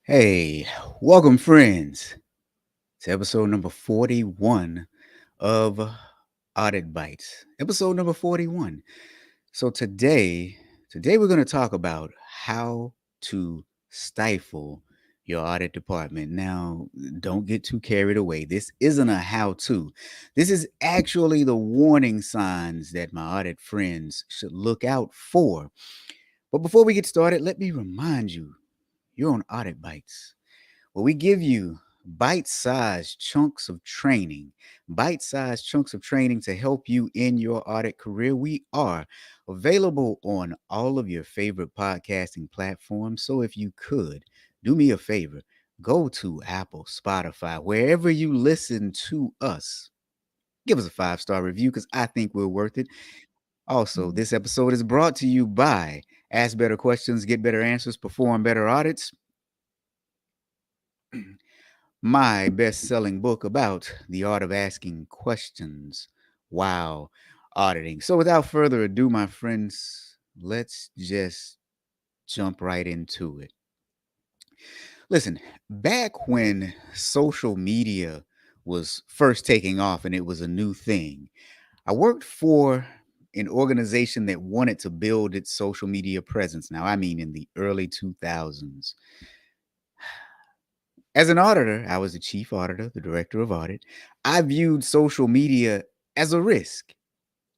Hey, welcome, friends, to episode number 41 of Audit Bites. Episode number 41. So today we're going to talk about how to stifle your audit department. Now, don't get too carried away. This isn't a how-to. This is actually the warning signs that my audit friends should look out for. But before we get started, let me remind you, you're on Audit Bites, where we give you bite-sized chunks of training, bite-sized chunks of training to help you in your audit career. We are available on all of your favorite podcasting platforms. So if you could, do me a favor, go to Apple, Spotify, wherever you listen to us. Give us a 5-star review because I think we're worth it. Also, this episode is brought to you by Ask Better Questions, Get Better Answers, Perform Better Audits. My best-selling book about the art of asking questions while auditing. So without further ado, my friends, let's just jump right into it. Listen, back when social media was first taking off and it was a new thing, I worked for an organization that wanted to build its social media presence. Now, I mean in the early 2000s. As an auditor, I was the chief auditor, the director of audit. I viewed social media as a risk.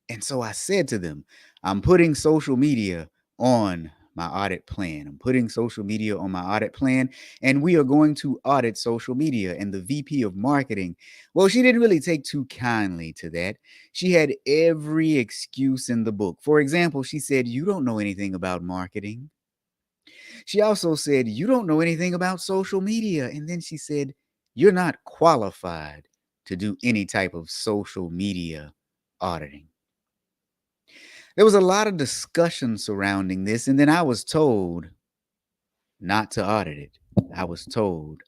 And so I said to them, I'm putting social media on my audit plan. I'm putting social media on my audit plan, and we are going to audit social media. And the VP of marketing, well, she didn't really take too kindly to that. She had every excuse in the book. For example, she said, you don't know anything about marketing. She also said, you don't know anything about social media. And then she said, you're not qualified to do any type of social media auditing. There was a lot of discussion surrounding this, and then I was told not to audit it. I was told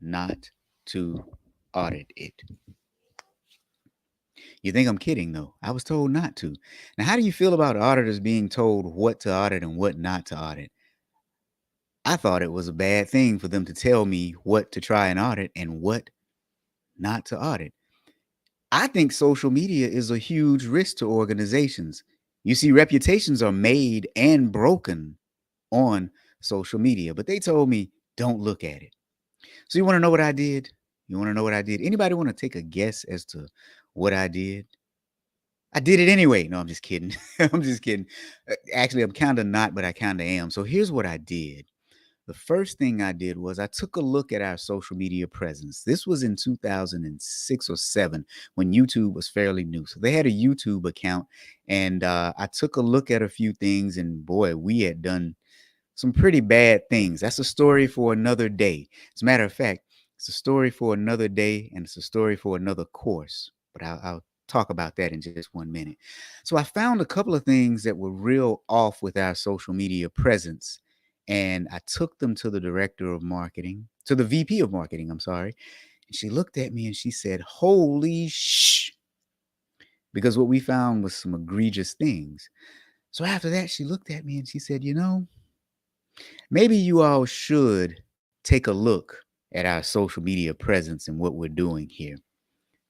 not to audit it. You think I'm kidding, though? I was told not to. Now, how do you feel about auditors being told what to audit and what not to audit? I thought it was a bad thing for them to tell me what to try and audit and what not to audit. I think social media is a huge risk to organizations. You see, reputations are made and broken on social media, but they told me don't look at it. So you want to know what I did? You want to know what I did? Anybody want to take a guess as to what I did? I did it anyway. No, I'm just kidding. I'm just kidding. Actually, I'm kind of not, but I kind of am. So here's what I did. The first thing I did was I took a look at our social media presence. This was in 2006 or 7 when YouTube was fairly new. So they had a YouTube account, and I took a look at a few things, and boy, we had done some pretty bad things. That's a story for another day. As a matter of fact, it's a story for another day, and it's a story for another course. But I'll talk about that in just 1 minute. So I found a couple of things that were real off with our social media presence, and I took them to the director of marketing, to the VP of marketing, I'm sorry. And she looked at me and she said, holy shh, because what we found was some egregious things. So after that, she looked at me and she said, maybe you all should take a look at our social media presence and what we're doing here.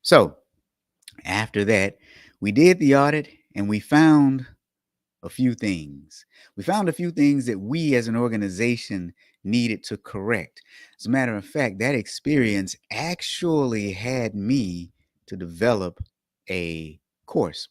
So after that, we did the audit and we found a few things. We found a few things that we as an organization needed to correct. As a matter of fact, that experience actually had me to develop a course.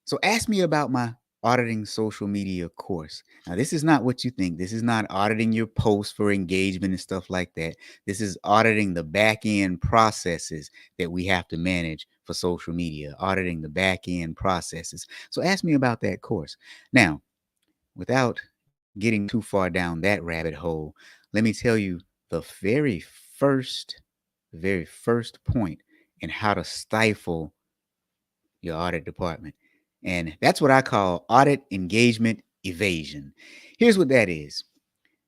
So ask me about my auditing social media course. Now, this is not what you think. This is not auditing your posts for engagement and stuff like that. This is auditing the back end processes that we have to manage for social media, auditing the back end processes. So ask me about that course. Now, without getting too far down that rabbit hole, let me tell you the very first point in how to stifle your audit department. And that's what I call audit engagement evasion. Here's what that is.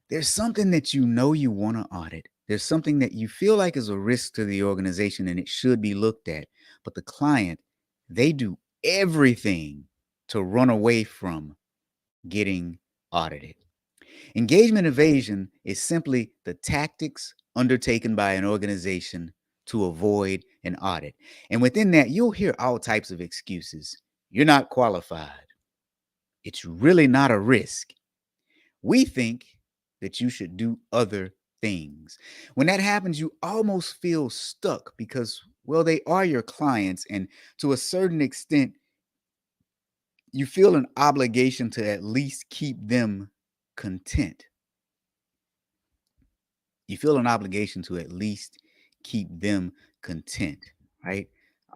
There's something that you know you want to audit. There's something that you feel like is a risk to the organization and it should be looked at. But the client, they do everything to run away from getting audited. Engagement evasion is simply the tactics undertaken by an organization to avoid an audit. And within that, you'll hear all types of excuses. You're not qualified. It's really not a risk. We think that you should do other things. When that happens, you almost feel stuck because, well, they are your clients. And to a certain extent, you feel an obligation to at least keep them content. You feel an obligation to at least keep them content, right?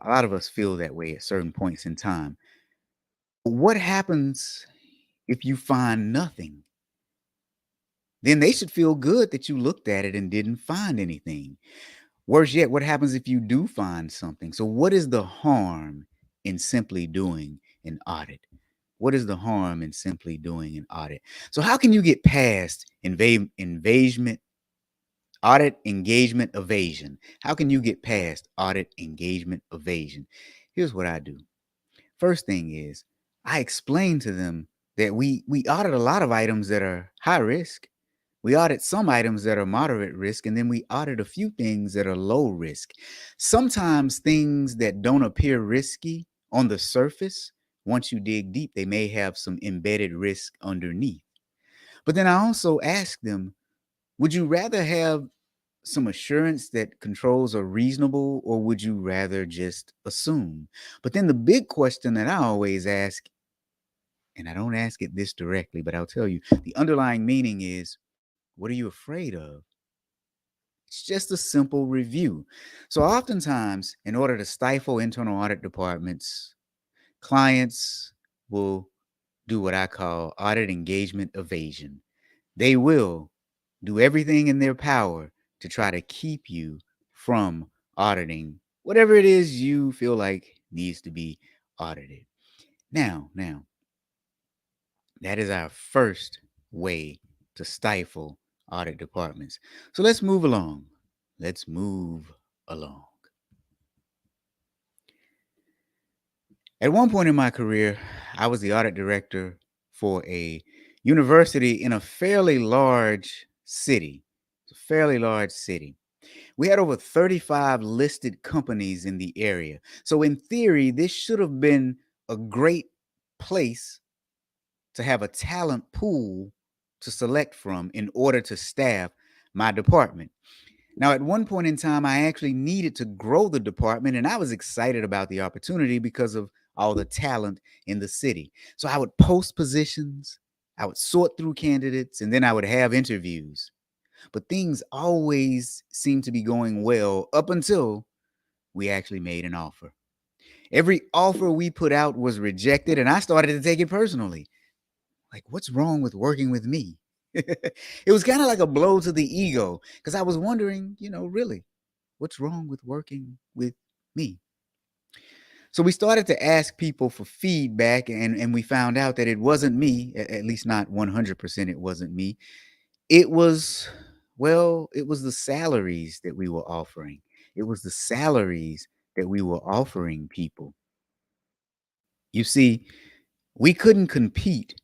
A lot of us feel that way at certain points in time. What happens if you find nothing? Then they should feel good that you looked at it and didn't find anything. Worse yet, what happens if you do find something? So, what is the harm in simply doing an audit? What is the harm in simply doing an audit? So, how can you get past invasion, audit engagement evasion? How can you get past audit engagement evasion? Here's what I do. First thing is, I explain to them that we audit a lot of items that are high risk. We audit some items that are moderate risk, and then we audit a few things that are low risk. Sometimes things that don't appear risky on the surface, once you dig deep, they may have some embedded risk underneath. But then I also ask them, would you rather have some assurance that controls are reasonable, or would you rather just assume? But then the big question that I always ask, and I don't ask it this directly, but I'll tell you, the underlying meaning is, what are you afraid of? It's just a simple review. So oftentimes, in order to stifle internal audit departments, clients will do what I call audit engagement evasion. They will do everything in their power to try to keep you from auditing whatever it is you feel like needs to be audited. Now, that is our first way to stifle audit departments. So let's move along. Let's move along. At one point in my career, I was the audit director for a university in a fairly large city. It's a fairly large city. We had over 35 listed companies in the area. So, in theory, this should have been a great place to have a talent pool to select from in order to staff my department. Now, at one point in time, I actually needed to grow the department, and I was excited about the opportunity because of all the talent in the city. So I would post positions, I would sort through candidates, and then I would have interviews. But things always seemed to be going well up until we actually made an offer. Every offer we put out was rejected, and I started to take it personally. Like, what's wrong with working with me? It was kind of like a blow to the ego because I was wondering, really, what's wrong with working with me? So we started to ask people for feedback, and we found out that it wasn't me, at least not 100% it wasn't me. It was, well, it was the salaries that we were offering. It was the salaries that we were offering people. You see, we couldn't compete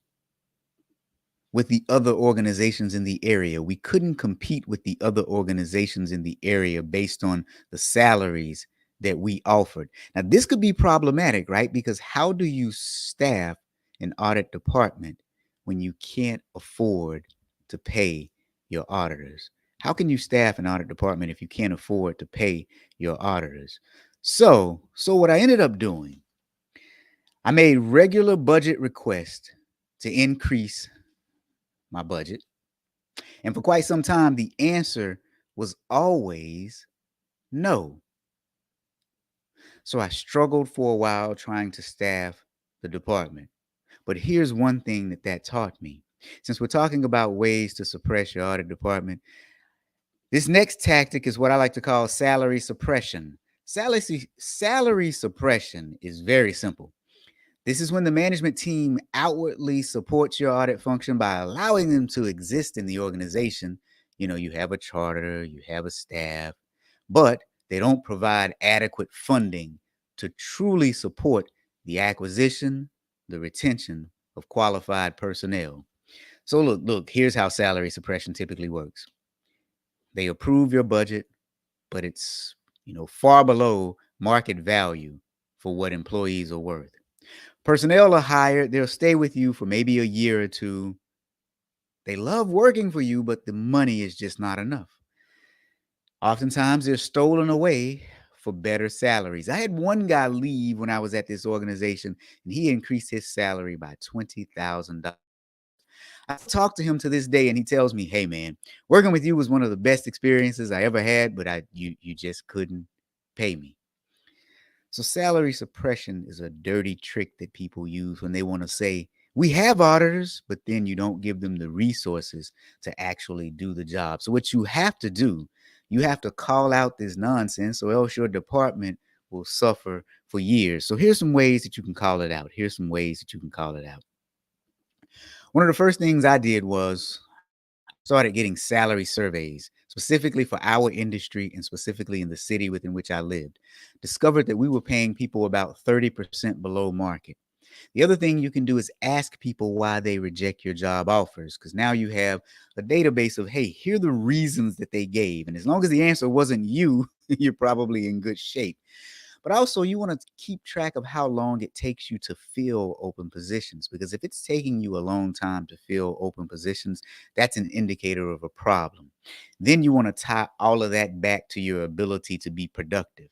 with the other organizations in the area. We couldn't compete with the other organizations in the area based on the salaries that we offered. Now, this could be problematic, right? Because how do you staff an audit department when you can't afford to pay your auditors? How can you staff an audit department if you can't afford to pay your auditors? So what I ended up doing, I made regular budget requests to increase my budget. And for quite some time, the answer was always no. So I struggled for a while trying to staff the department. But here's one thing that taught me. Since we're talking about ways to suppress your audit department, this next tactic is what I like to call salary suppression. Salary suppression is very simple. This is when the management team outwardly supports your audit function by allowing them to exist in the organization. You have a charter, you have a staff, but they don't provide adequate funding to truly support the acquisition, the retention of qualified personnel. So look, here's how salary suppression typically works. They approve your budget, but it's, far below market value for what employees are worth. Personnel are hired, they'll stay with you for maybe a year or two. They love working for you, but the money is just not enough. Oftentimes, they're stolen away for better salaries. I had one guy leave when I was at this organization, and he increased his salary by $20,000. I talk to him to this day, and he tells me, "Hey, man, working with you was one of the best experiences I ever had, but you just couldn't pay me." So salary suppression is a dirty trick that people use when they want to say, "We have auditors," but then you don't give them the resources to actually do the job. So what you have to do, you have to call out this nonsense, or else your department will suffer for years. So here's some ways that you can call it out. Here's some ways that you can call it out. One of the first things I did was started getting salary surveys specifically for our industry and specifically in the city within which I lived. Discovered that we were paying people about 30% below market. The other thing you can do is ask people why they reject your job offers, because now you have a database of, hey, here are the reasons that they gave. And as long as the answer wasn't you, you're probably in good shape. But also, you want to keep track of how long it takes you to fill open positions, because if it's taking you a long time to fill open positions, that's an indicator of a problem. Then you want to tie all of that back to your ability to be productive,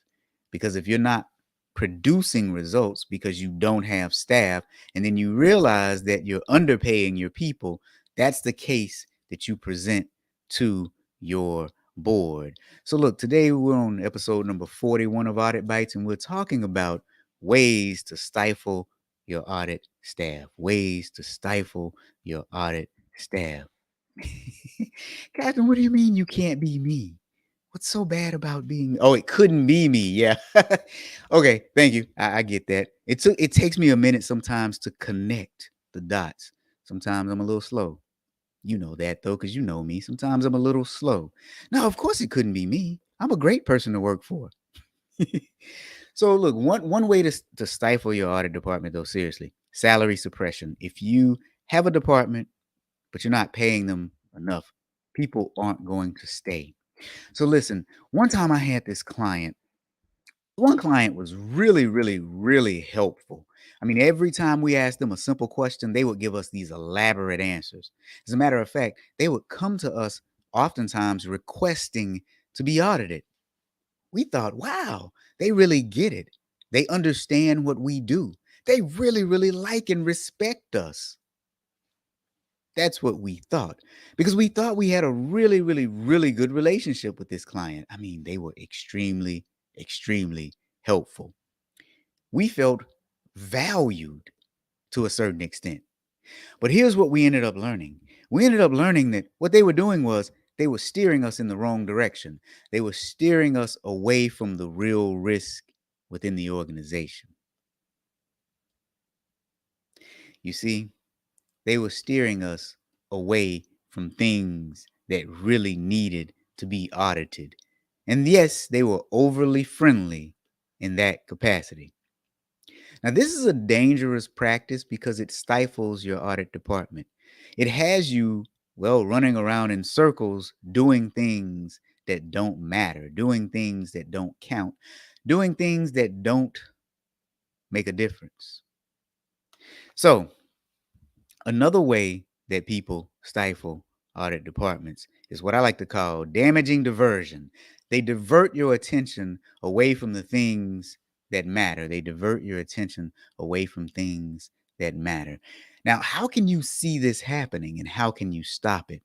because if you're not producing results because you don't have staff, and then you realize that you're underpaying your people, that's the case that you present to your board. So, look, today we're on episode number 41 of Audit Bites, and we're talking about ways to stifle your audit staff. Ways to stifle your audit staff. Captain, what do you mean you can't be me? What's so bad about being? Oh, it couldn't be me. Yeah. Okay. Thank you. I get that. It takes me a minute sometimes to connect the dots. Sometimes I'm a little slow. You know that though, because you know me. Sometimes I'm a little slow. Now, of course, it couldn't be me. I'm a great person to work for. So, look, one way to stifle your audit department, though, seriously, salary suppression. If you have a department but you're not paying them enough, people aren't going to stay. So, listen. One time I had this client. One client was really, really, really helpful. I mean, every time we asked them a simple question, they would give us these elaborate answers. As a matter of fact, they would come to us oftentimes requesting to be audited. We thought, wow, they really get it. They understand what we do. They really, really like and respect us. That's what we thought, because we thought we had a really, really, really good relationship with this client. I mean, they were extremely, extremely helpful. We felt valued to a certain extent. But here's what we ended up learning. We ended up learning that what they were doing was they were steering us in the wrong direction. They were steering us away from the real risk within the organization. You see, they were steering us away from things that really needed to be audited. And yes, they were overly friendly in that capacity. Now, this is a dangerous practice because it stifles your audit department. It has you, well, running around in circles doing things that don't matter, doing things that don't count, doing things that don't make a difference. So, another way that people stifle audit departments is what I like to call damaging diversion. They divert your attention away from the things that matter. They divert your attention away from things that matter. Now, how can you see this happening and how can you stop it?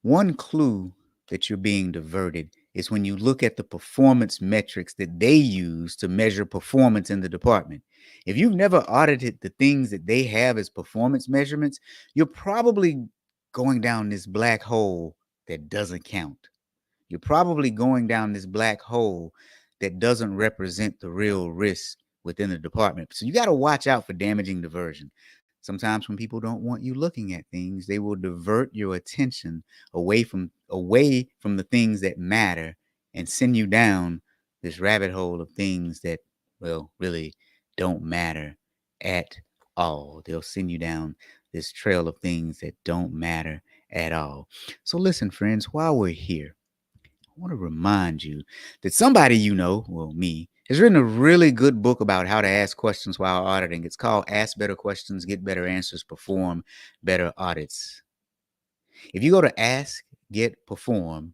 One clue that you're being diverted is when you look at the performance metrics that they use to measure performance in the department. If you've never audited the things that they have as performance measurements, you're probably going down this black hole that doesn't count. You're probably going down this black hole that doesn't represent the real risk within the department. So you got to watch out for damaging diversion. Sometimes when people don't want you looking at things, they will divert your attention away from the things that matter and send you down this rabbit hole of things that, well, really don't matter at all. They'll send you down this trail of things that don't matter at all. So listen, friends, while we're here, I want to remind you that somebody you know, well, me, has written a really good book about how to ask questions while auditing. It's called Ask Better Questions, Get Better Answers, Perform Better Audits. If you go to Ask, Get, Perform,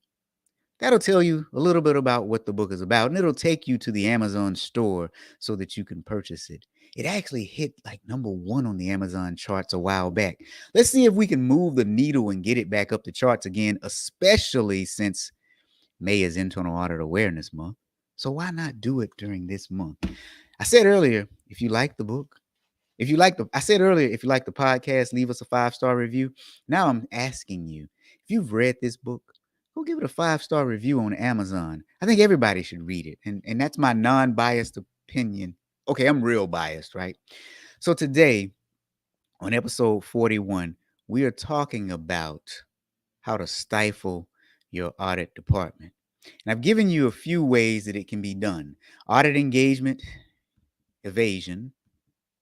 that'll tell you a little bit about what the book is about, and it'll take you to the Amazon store so that you can purchase it. It actually hit like #1 on the Amazon charts a while back. Let's see if we can move the needle and get it back up the charts again, especially since May is Internal Audit Awareness Month. So why not do it during this month? I said earlier, if you like the book, I said earlier, if you like the podcast, leave us a 5-star review. Now I'm asking you, if you've read this book, go give it a 5-star review on Amazon. I think everybody should read it. And that's my non-biased opinion. Okay, I'm real biased, right? So today, on episode 41, we are talking about how to stifle your audit department. And I've given you a few ways that it can be done. Audit engagement, evasion,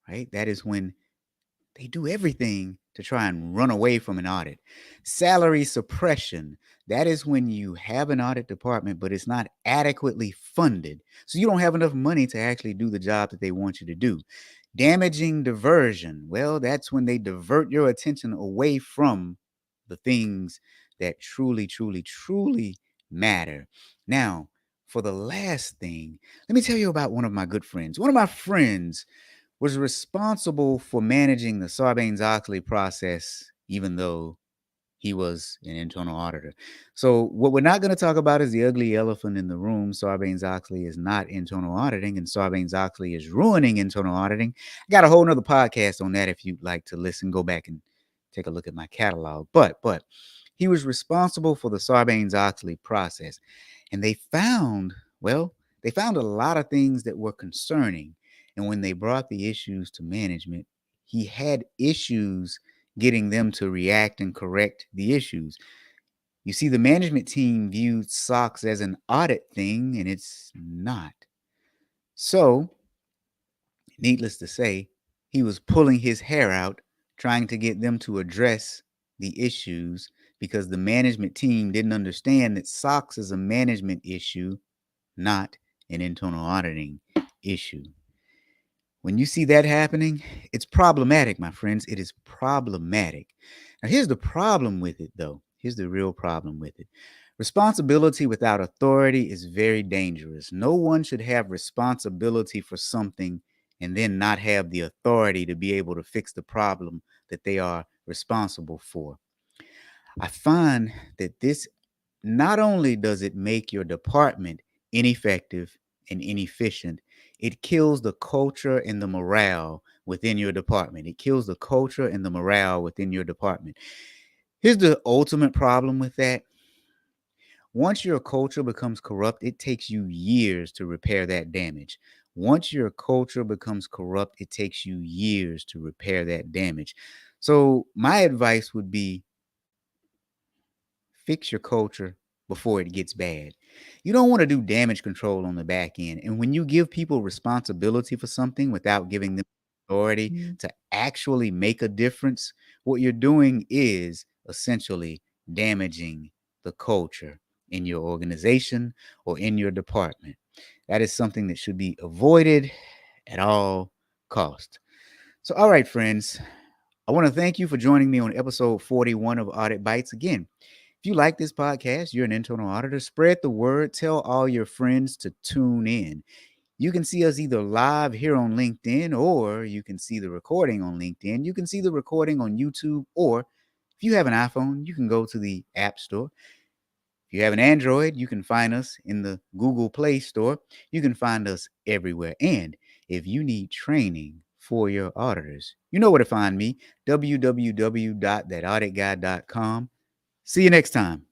right? That is when they do everything to try and run away from an audit. Salary suppression, that is when you have an audit department, but it's not adequately funded. So you don't have enough money to actually do the job that they want you to do. Damaging diversion, well, that's when they divert your attention away from the things that truly, truly, truly matter. Now, for the last thing, let me tell you about one of my good friends. One of my friends was responsible for managing the Sarbanes-Oxley process, even though he was an internal auditor. So what we're not going to talk about is the ugly elephant in the room. Sarbanes-Oxley is not internal auditing, and Sarbanes-Oxley is ruining internal auditing. I got a whole nother podcast on that. If you'd like to listen, go back and take a look at my catalog. But he was responsible for the Sarbanes-Oxley process, and they found a lot of things that were concerning. And when they brought the issues to management, he had issues getting them to react and correct the issues. You see, the management team viewed SOX as an audit thing, and it's not. So, needless to say, he was pulling his hair out trying to get them to address the issues because the management team didn't understand that SOX is a management issue, not an internal auditing issue. When you see that happening, it's problematic, my friends. It is problematic. Now, here's the problem with it, though. Here's the real problem with it. Responsibility without authority is very dangerous. No one should have responsibility for something and then not have the authority to be able to fix the problem that they are responsible for. I find that this not only does it make your department ineffective and inefficient, it kills the culture and the morale within your department. It kills the culture and the morale within your department. Here's the ultimate problem with that. Once your culture becomes corrupt, it takes you years to repair that damage. Once your culture becomes corrupt, it takes you years to repair that damage. So, my advice would be fix your culture before it gets bad. You don't want to do damage control on the back end. And when you give people responsibility for something without giving them authority to actually make a difference, what you're doing is essentially damaging the culture in your organization or in your department. That is something that should be avoided at all costs. So, all right, friends, I want to thank you for joining me on episode 41 of Audit Bites. Again, if you like this podcast, you're an internal auditor, spread the word, tell all your friends to tune in. You can see us either live here on LinkedIn, or you can see the recording on LinkedIn. You can see the recording on YouTube, or if you have an iPhone, you can go to the App Store. If If you have an Android, you can find us in the Google Play Store. You can find us everywhere. And if you need training for your auditors, you know where to find me, www.thatauditguy.com. See you next time.